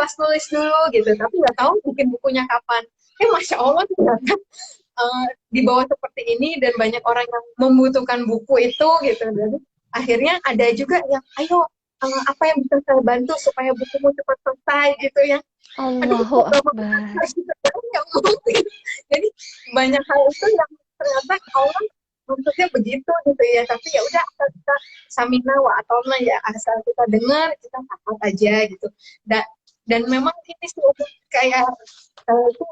ikhlas nulis dulu gitu, tapi nggak tahu bikin bukunya kapan. Masya Allah ternyata di bawah seperti ini dan banyak orang yang membutuhkan buku itu gitu. Jadi akhirnya ada juga yang ayo apa yang bisa saya bantu supaya bukumu cepat selesai gitu ya. Aduh, Allahu kok gak Akbar. harus dikerjain nggak mungkin. Jadi banyak hal itu yang ternyata Allah maksudnya begitu gitu ya. Tapi ya udah asal kita samina wa atona ya, asal kita dengar kita takut aja gitu. Dan memang ini sih kayak itu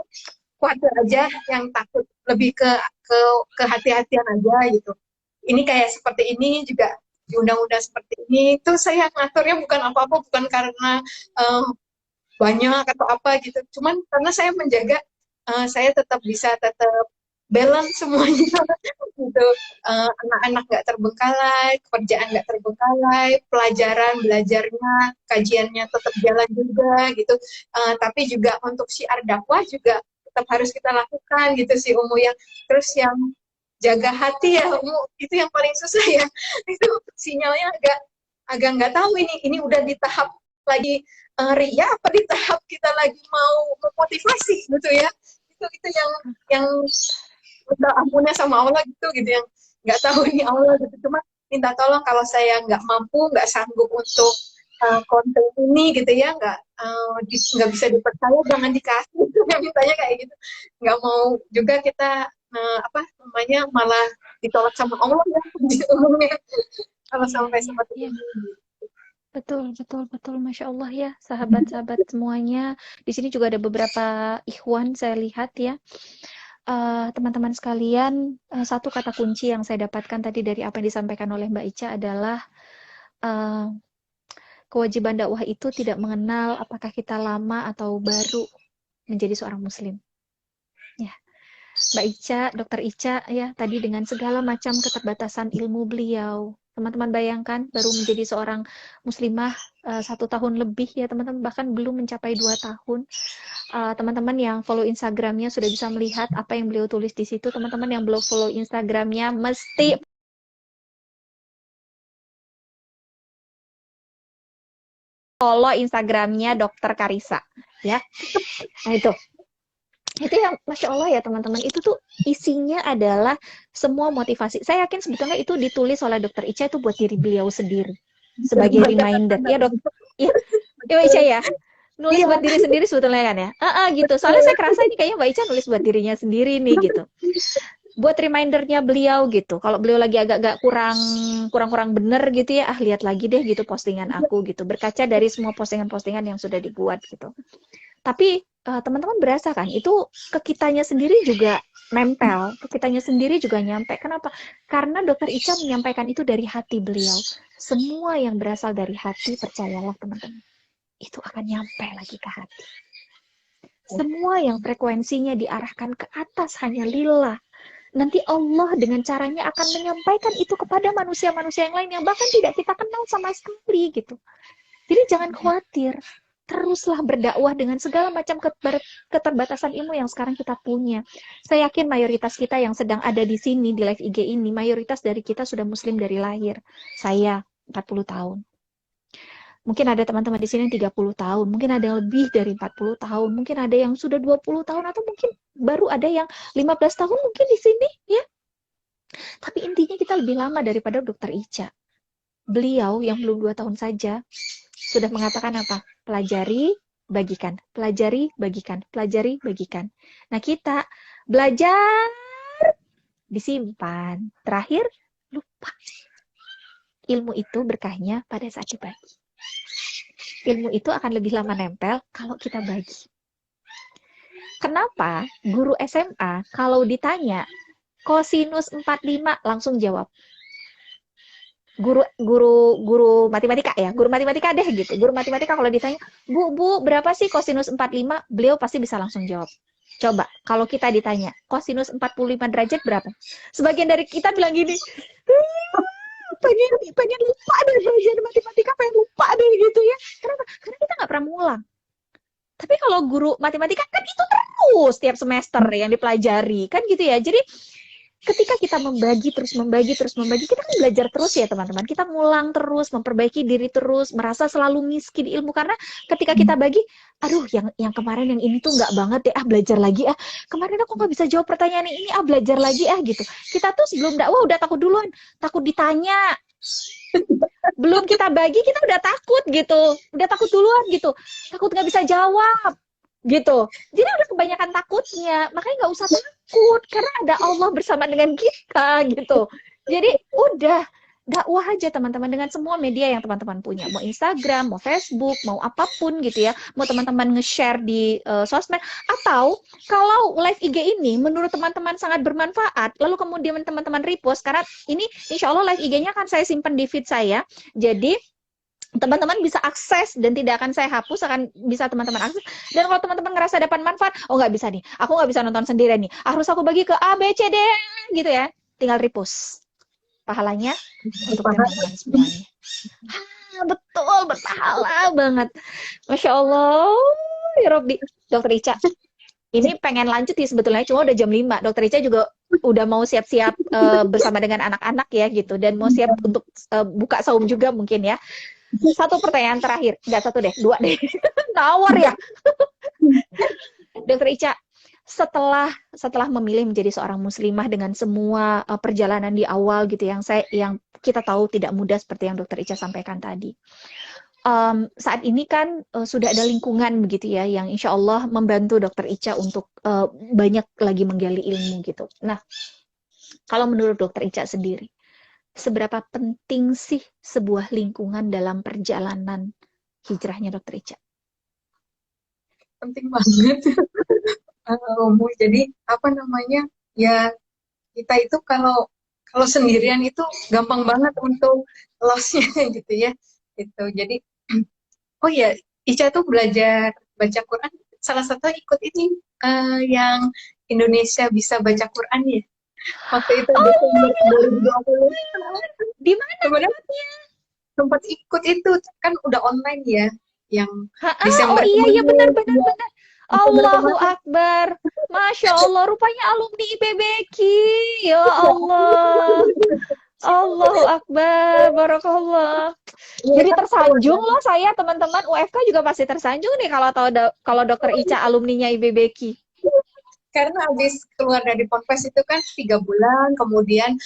khawatir aja, yang takut lebih ke kehati-hatian aja gitu. Ini kayak seperti ini juga di undang-undang seperti ini itu saya ngaturnya bukan apa-apa, bukan karena uh, banyak atau apa gitu, cuman karena saya menjaga saya tetap bisa tetap balance semuanya gitu. Anak-anak nggak terbengkalai, pekerjaan nggak terbengkalai, pelajaran belajarnya kajiannya tetap jalan juga gitu. Tapi juga untuk syiar dakwah juga tetap harus kita lakukan gitu sih Umu, yang terus yang jaga hati ya Umu, itu yang paling susah ya. Itu sinyalnya agak agak nggak tahu ini udah di tahap lagi ria apa di tahap kita lagi mau memotivasi gitu ya. Itu yang minta ampunnya sama Allah gitu yang nggak tahu ini Allah gitu. Cuma minta tolong kalau saya nggak mampu, nggak sanggup untuk konten ini gitu ya, nggak bisa dipercaya, jangan dikasih gitu ya, mintanya kayak gitu. Nggak mau juga kita apa namanya malah ditolak sama Allah ya umumnya kalau Iya, sampai iya, seperti iya. ini. Betul, betul, betul. Masya Allah ya, sahabat-sahabat semuanya. Di sini juga ada beberapa ikhwan saya lihat ya. Teman-teman sekalian, satu kata kunci yang saya dapatkan tadi dari apa yang disampaikan oleh Mbak Ica adalah eh, kewajiban dakwah itu tidak mengenal apakah kita lama atau baru menjadi seorang muslim. Ya, Mbak Ica, Dokter Ica ya, tadi dengan segala macam keterbatasan ilmu beliau. Teman-teman bayangkan baru menjadi seorang muslimah 1 tahun lebih ya teman-teman, bahkan belum mencapai 2 tahun. Teman-teman yang follow Instagramnya sudah bisa melihat apa yang beliau tulis di situ. Teman-teman yang belum follow Instagramnya mesti follow Instagramnya Dokter Karisa ya. Nah itu yang Masya Allah ya teman-teman, itu tuh isinya adalah semua motivasi. Saya yakin sebetulnya itu ditulis oleh Dokter Ica itu buat diri beliau sendiri sebagai reminder ya dok ya, ya Mbak Ica ya, nulis Iya, buat diri sendiri sebetulnya kan ya. Gitu, soalnya saya kerasa ini kayaknya Mbak Ica nulis buat dirinya sendiri nih gitu, buat remindernya beliau gitu. Kalau beliau lagi agak-agak kurang bener gitu ya, lihat lagi deh gitu postingan aku gitu, berkaca dari semua postingan-postingan yang sudah dibuat gitu. Tapi teman-teman berasa kan itu ke kitanya sendiri juga nempel, ke kitanya sendiri juga nyampe. Kenapa? Karena Dokter Ica menyampaikan itu dari hati beliau. Semua yang berasal dari hati, percayalah teman-teman, itu akan nyampe lagi ke hati. Semua yang frekuensinya diarahkan ke atas hanya lillah. Nanti Allah dengan caranya akan menyampaikan itu kepada manusia-manusia yang lain yang bahkan tidak kita kenal sama sekali gitu. Jadi jangan khawatir, teruslah berdakwah dengan segala macam keterbatasan ilmu yang sekarang kita punya. Saya yakin mayoritas kita yang sedang ada di sini di live IG ini, mayoritas dari kita sudah muslim dari lahir. Saya 40 tahun. Mungkin ada teman-teman di sini yang 30 tahun, mungkin ada yang lebih dari 40 tahun, mungkin ada yang sudah 20 tahun, atau mungkin baru ada yang 15 tahun mungkin di sini, ya. Tapi intinya kita lebih lama daripada Dokter Ica. Beliau yang belum 2 tahun saja sudah mengatakan apa? Pelajari, bagikan. Pelajari, bagikan. Pelajari, bagikan. Nah, kita belajar, disimpan. Terakhir, lupa. Ilmu itu berkahnya pada saat dibagi. Ilmu itu akan lebih lama nempel kalau kita bagi. Kenapa guru SMA kalau ditanya kosinus 45 langsung jawab? Guru matematika ya, guru matematika deh gitu. Guru matematika kalau ditanya, Bu, berapa sih kosinus 45? Beliau pasti bisa langsung jawab. Coba, kalau kita ditanya, kosinus 45 derajat berapa? Sebagian dari kita bilang gini, pengen lupa deh belajar matematika, pengen lupa deh gitu ya. Kenapa? Karena kita nggak pernah ngulang. Tapi kalau guru matematika kan itu terus tiap semester yang dipelajari, kan gitu ya. Jadi ketika kita membagi terus membagi terus membagi, kita kan belajar terus ya teman-teman. Kita ngulang terus, memperbaiki diri terus, merasa selalu miskin ilmu karena ketika kita bagi, aduh yang kemarin yang ini tuh nggak banget deh, belajar lagi kemarin aku nggak bisa jawab pertanyaan ini, belajar lagi gitu. Kita tuh sebelum dakwah udah takut duluan, takut ditanya. Belum kita bagi kita udah takut gitu, udah takut duluan gitu, takut nggak bisa jawab gitu. Jadi udah kebanyakan takutnya, makanya nggak usah takut karena ada Allah bersama dengan kita gitu. Jadi udah dakwah aja teman-teman dengan semua media yang teman-teman punya, mau Instagram, mau Facebook, mau apapun gitu ya, mau teman-teman nge-share di sosmed, atau kalau live IG ini menurut teman-teman sangat bermanfaat, lalu kemudian teman-teman repost, karena ini insya Allah live IG-nya akan saya simpan di feed saya, jadi teman-teman bisa akses dan tidak akan saya hapus, akan bisa teman-teman akses. Dan kalau teman-teman ngerasa dapat manfaat, nggak bisa nih, aku nggak bisa nonton sendiri nih, harus aku bagi ke A, B, C, D gitu ya, tinggal repost, pahalanya untuk teman-teman semuanya. Betul, berpahala banget, Masya Allah ya Robbi. Dokter Ica ini pengen lanjut sih sebetulnya, cuma udah jam 5. Dokter Ica juga udah mau siap-siap bersama dengan anak-anak ya gitu, dan mau siap untuk buka saum juga mungkin ya. Satu pertanyaan terakhir, nggak satu deh, 2 deh. Nawar ya. Dokter Ica, setelah memilih menjadi seorang muslimah dengan semua perjalanan di awal gitu yang kita tahu tidak mudah seperti yang Dokter Ica sampaikan tadi. Saat ini kan sudah ada lingkungan begitu ya yang insya Allah membantu Dokter Ica untuk banyak lagi menggali ilmu gitu. Nah, kalau menurut Dokter Ica sendiri, seberapa penting sih sebuah lingkungan dalam perjalanan hijrahnya Dokter Ica? Penting banget. Jadi apa namanya ya, kita itu kalau sendirian itu gampang banget untuk loss-nya gitu ya. Gitu. Jadi oh ya, Ica tuh belajar baca Quran salah satu ikut ini yang Indonesia bisa baca Quran ya. Waktu itu Desember 2020. Di mana Kemudian sempat ikut itu kan udah online ya, yang Desember iya benar. Desember Allahu kemarin. Akbar. Masya Allah, rupanya alumni IPBK. Ya Allah. Allahu Akbar, barakallah. Jadi tersanjung loh saya, teman-teman. UFK juga pasti tersanjung nih kalau tahu kalau Dokter Ica alumninya IPBK. Karena habis keluar dari ponpes itu kan 3 bulan, kemudian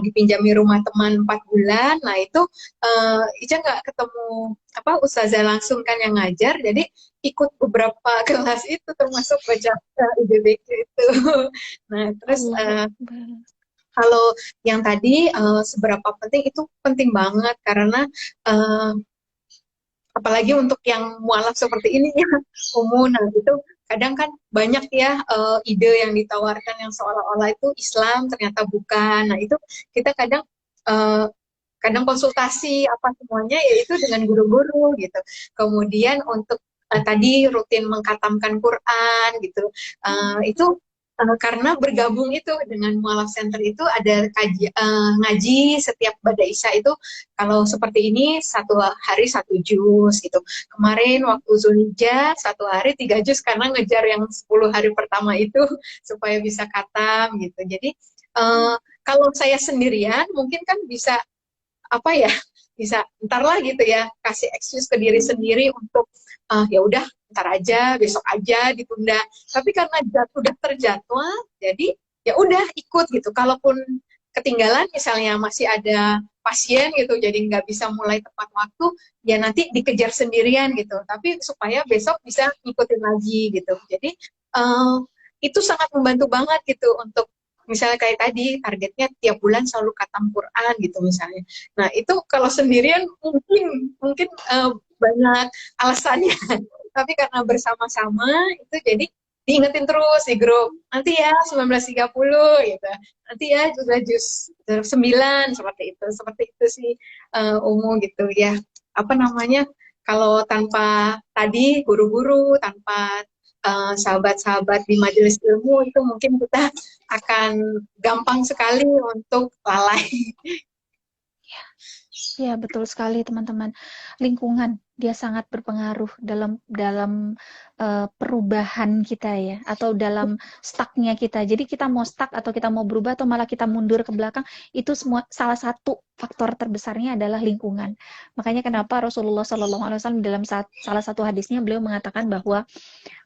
dipinjami rumah teman 4 bulan. Nah itu Ica nggak ketemu ustazah langsung kan yang ngajar, jadi ikut beberapa kelas itu termasuk baca IBBK itu. Nah terus kalau yang tadi seberapa penting, itu penting banget karena apalagi untuk yang mualaf seperti ini ya, umum. Nah itu kadang kan banyak ya ide yang ditawarkan yang seolah-olah itu Islam, ternyata bukan. Nah itu kita kadang konsultasi apa semuanya yaitu dengan guru-guru gitu. Kemudian untuk tadi rutin mengkatamkan Quran gitu, itu karena bergabung itu dengan Mualaf Center itu ada ngaji setiap Bada Isya itu, kalau seperti ini 1 hari 1 juz gitu. Kemarin waktu Zulhijjah 1 hari 3 juz karena ngejar yang 10 hari pertama itu supaya bisa khatam gitu. Jadi kalau saya sendirian mungkin kan bisa bisa ntar lah gitu ya, kasih excuse ke diri sendiri untuk ya udah ntar aja, besok aja, ditunda. Tapi karena udah terjadwal, jadi ya udah ikut gitu. Kalaupun ketinggalan misalnya masih ada pasien gitu, jadi nggak bisa mulai tepat waktu, ya nanti dikejar sendirian gitu. Tapi supaya besok bisa ngikutin lagi gitu. Jadi itu sangat membantu banget gitu untuk misalnya kayak tadi targetnya tiap bulan selalu khatam Quran gitu misalnya. Nah itu kalau sendirian mungkin banyak alasannya. Tapi karena bersama-sama itu jadi diingetin terus di grup, nanti ya 19.30 gitu, nanti ya juga juz 9 seperti itu sih umum gitu ya. Kalau tanpa tadi guru-guru, tanpa sahabat-sahabat di majelis ilmu, itu mungkin kita akan gampang sekali untuk lalai. Ya, betul sekali teman-teman. Lingkungan dia sangat berpengaruh dalam dalam perubahan kita ya, atau dalam stucknya kita. Jadi kita mau stuck atau kita mau berubah atau malah kita mundur ke belakang, itu semua salah satu faktor terbesarnya adalah lingkungan. Makanya kenapa Rasulullah SAW dalam salah satu hadisnya beliau mengatakan bahwa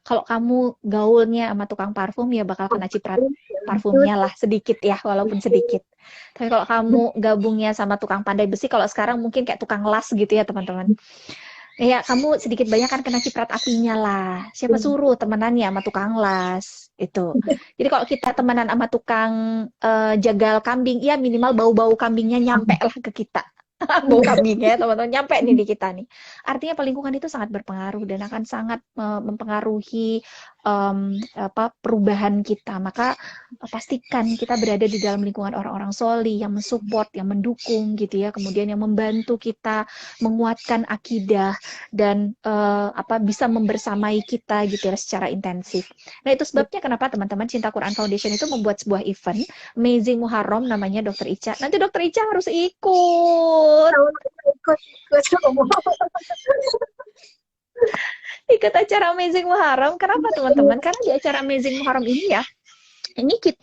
kalau kamu gaulnya sama tukang parfum ya bakal kena ciprat parfumnya lah sedikit ya, walaupun sedikit. Tapi kalau kamu gabungnya sama tukang pandai besi, kalau sekarang mungkin kayak tukang las gitu ya teman-teman. Ya kamu sedikit banyak kan kena ciprat apinya lah. Siapa suruh temenannya sama tukang las itu. Jadi kalau kita temenan sama tukang jagal kambing, ya minimal bau-bau kambingnya nyampe lah ke kita. Bau kambingnya teman-teman nyampe nih di kita nih. Artinya lingkungan itu sangat berpengaruh dan akan sangat mempengaruhi perubahan kita. Maka pastikan kita berada di dalam lingkungan orang-orang soli yang mensupport, yang mendukung gitu ya. Kemudian yang membantu kita menguatkan akidah dan bisa membersamai kita gitu ya secara intensif. Nah, itu sebabnya kenapa teman-teman Cinta Quran Foundation itu membuat sebuah event Amazing Muharram namanya Dokter Ica. Nanti Dokter Ica harus ikut. Ikut acara Amazing Muharram. Kenapa teman-teman? Karena di acara Amazing Muharram ini ya, ini kita